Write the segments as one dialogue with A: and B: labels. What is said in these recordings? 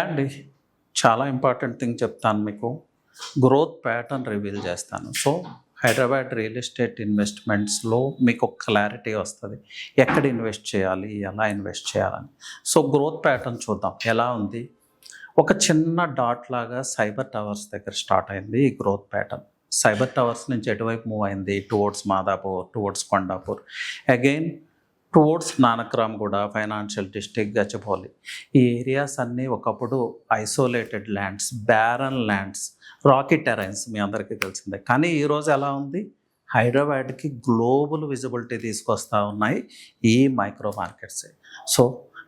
A: అండి. చాలా important thing చెప్తాను మీకు. గ్రోత్ ప్యాటర్న్ రివీల్ చేస్తాను. సో, హైదరాబాద్ రియల్ ఎస్టేట్ ఇన్వెస్ట్మెంట్స్‌లో మీకు ఒక క్లారిటీ వస్తది. ఎక్కడ ఇన్వెస్ట్ చేయాలి? ఎలా ఇన్వెస్ట్ చేయాలని. సో, గ్రోత్ ప్యాటర్న్ చూద్దాం ఎలా ఉంది. ఒక చిన్న డాట్ లాగా సైబర్ టవర్స్ దగ్గర స్టార్ట్ అయింది ఈ గ్రోత్ ప్యాటర్న్. సైబర్ టవర్స్ నుంచి ఎటువైపు మూవ్ అయింది? Towards Madhapur, towards Kondapur, again towards Nanakramguda, financial district, Gachibowli. ఈ ఏరియాస్ అన్నీ ఒకప్పుడు isolated lands, barren lands, rocky terrains మీ అందరికీ తెలిసిందే. కానీ ఈరోజు ఎలా ఉంది? హైదరాబాద్కి గ్లోబల్ విజిబిలిటీ తీసుకొస్తా ఉన్నాయి ఈ మైక్రో మార్కెట్సే. సో,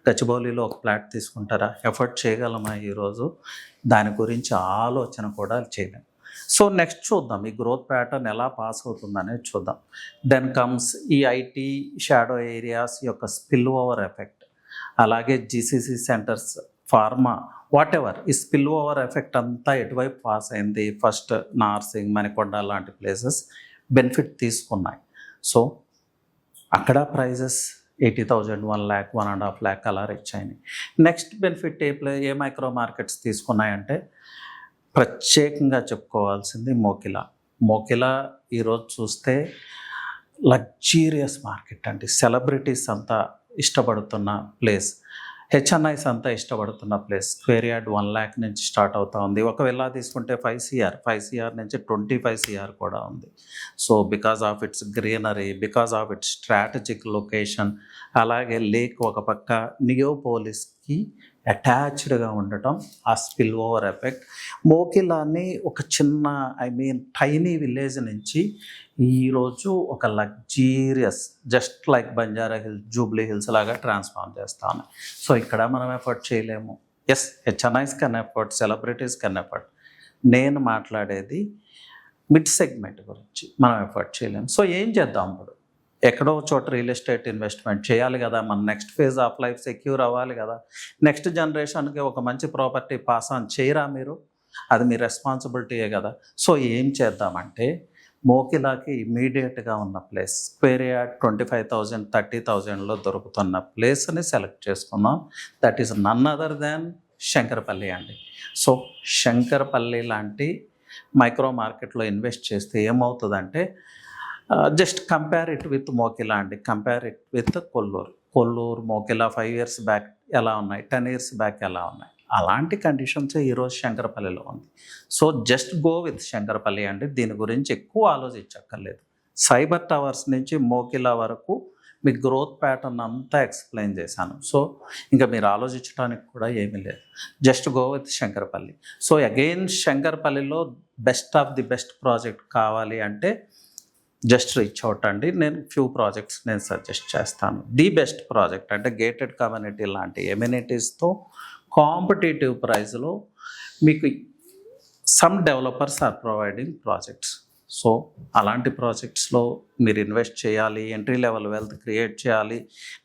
A: గచ్చిబౌలిలో ఒక ఫ్లాట్ తీసుకుంటారా? ఎఫర్ట్ చేయగలమా ఈరోజు? దాని గురించి ఆలోచన కూడా చేయలేం. సో నెక్స్ట్ చూద్దాం ఈ గ్రోత్ ప్యాటర్న్ ఎలా పాస్ అవుతుందనేది చూద్దాం. దెన్ కమ్స్ ఈ ఐటీ షాడో ఏరియాస్ యొక్క స్పిల్ ఓవర్ ఎఫెక్ట్, అలాగే GCC centres, pharma, what ever ఈ స్పిల్ ఓవర్ ఎఫెక్ట్ అంతా ఎటువైపు పాస్ అయింది. ఫస్ట్ నార్సింగ్, మణికొండ లాంటి ప్లేసెస్ బెనిఫిట్ తీసుకున్నాయి. సో అక్కడ ప్రైజెస్ 80,000, 1 lakh, 1.5 lakh అలా రీచ్ అయినాయి. నెక్స్ట్ బెనిఫిట్ ఏ మైక్రో మార్కెట్స్ తీసుకున్నాయంటే ప్రత్యేకంగా చెప్పుకోవాల్సింది మోకిలా. మోకిలా ఈరోజు చూస్తే లగ్జీరియస్ మార్కెట్ అండి. సెలబ్రిటీస్ అంతా ఇష్టపడుతున్న ప్లేస్, హెచ్ఎన్ఐస్ అంతా ఇష్టపడుతున్న ప్లేస్. స్క్వేర్ యార్డ్ 1 lakh నుంచి స్టార్ట్ అవుతూ ఉంది. ఒకవేళ తీసుకుంటే 5 CR నుంచి 25 CR కూడా ఉంది. So because of it's greenery, because of it's strategic location, అలాగే లేక్ ఒక పక్క నియోపోలిస్కి అటాచ్డ్గా ఉండటం, ఆ స్పిల్ ఓవర్ ఎఫెక్ట్. మోకిలాని ఒక చిన్న టైనీ విలేజ్ నుంచి ఈరోజు ఒక luxurious just like Banjara Hills, Jubilee Hills లాగా ట్రాన్స్ఫార్మ్ చేస్తాను. సో ఇక్కడ మనం ఎఫర్ట్ చేయలేము. Yes, HNIs can afford, celebrities can afford. నేను మాట్లాడేది మిడ్ సెగ్మెంట్ గురించి మనం ఎఫర్ట్ చేయలేము. సో ఏం చేద్దాం ఇప్పుడు? ఎక్కడో చోట రియల్ ఎస్టేట్ ఇన్వెస్ట్మెంట్ చేయాలి కదా, మన next phase of life secure అవ్వాలి కదా. నెక్స్ట్ జనరేషన్కి ఒక మంచి ప్రాపర్టీ పాస్ ఆన్ చేయరా మీరు? అది మీ రెస్పాన్సిబిలిటీయే కదా. సో ఏం చేద్దామంటే మోకిలాకి ఇమీడియట్గా ఉన్న ప్లేస్, స్క్వేర్ యార్డ్ 25,000, 30,000లో దొరుకుతున్న ప్లేస్ని సెలెక్ట్ చేసుకుందాం. That is none other than Shankarpally అండి. సో శంకరపల్లి లాంటి మైక్రో మార్కెట్లో ఇన్వెస్ట్ చేస్తే ఏమవుతుందంటే, just compare it with Mokila అండి, compare it with Kollur, Mokila 5 years back ఎలా ఉన్నాయి, 10 years బ్యాక్ ఎలా ఉన్నాయి, అలాంటి కండిషన్స్ ఈరోజు శంకరపల్లిలో ఉంది. So just go with Shankarpally అండి. దీని గురించి ఎక్కువ ఆలోచించక్కర్లేదు. సైబర్ టవర్స్ నుంచి మోకిలా వరకు మీ గ్రోత్ ప్యాటర్న్ అంతా ఎక్స్ప్లెయిన్ చేశాను. సో ఇంకా మీరు ఆలోచించడానికి కూడా ఏమీ లేదు. Just go with Shankarpally. So again శంకరపల్లిలో best of the best project కావాలి అంటే జస్ట్ రీచ్ అవుట్ అండి. నేను ఫ్యూ ప్రాజెక్ట్స్ నేను సజెస్ట్ చేస్తాను. ది బెస్ట్ ప్రాజెక్ట్ అంటే గేటెడ్ కమ్యూనిటీ లాంటి ఎమ్యూనిటీస్తో కాంపిటేటివ్ ప్రైస్లో మీకు some developers are providing projects. So అలాంటి ప్రాజెక్ట్స్లో మీరు ఇన్వెస్ట్ చేయాలి, ఎంట్రీ లెవెల్ వెల్త్ క్రియేట్ చేయాలి,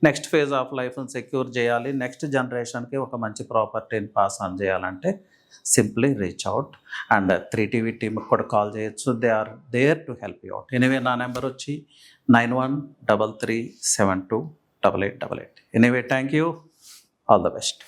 A: నెక్స్ట్ ఫేజ్ ఆఫ్ లైఫ్ని సెక్యూర్ చేయాలి, నెక్స్ట్ జనరేషన్కి ఒక మంచి ప్రాపర్టీని పాస్ ఆన్ చేయాలంటే simply reach out. And 3TV టీమ్కి కూడా కాల్ చేయొచ్చు. They are there to help you out. Anyway నా నెంబర్ వచ్చి 9133728888. Anyway thank you. All the best.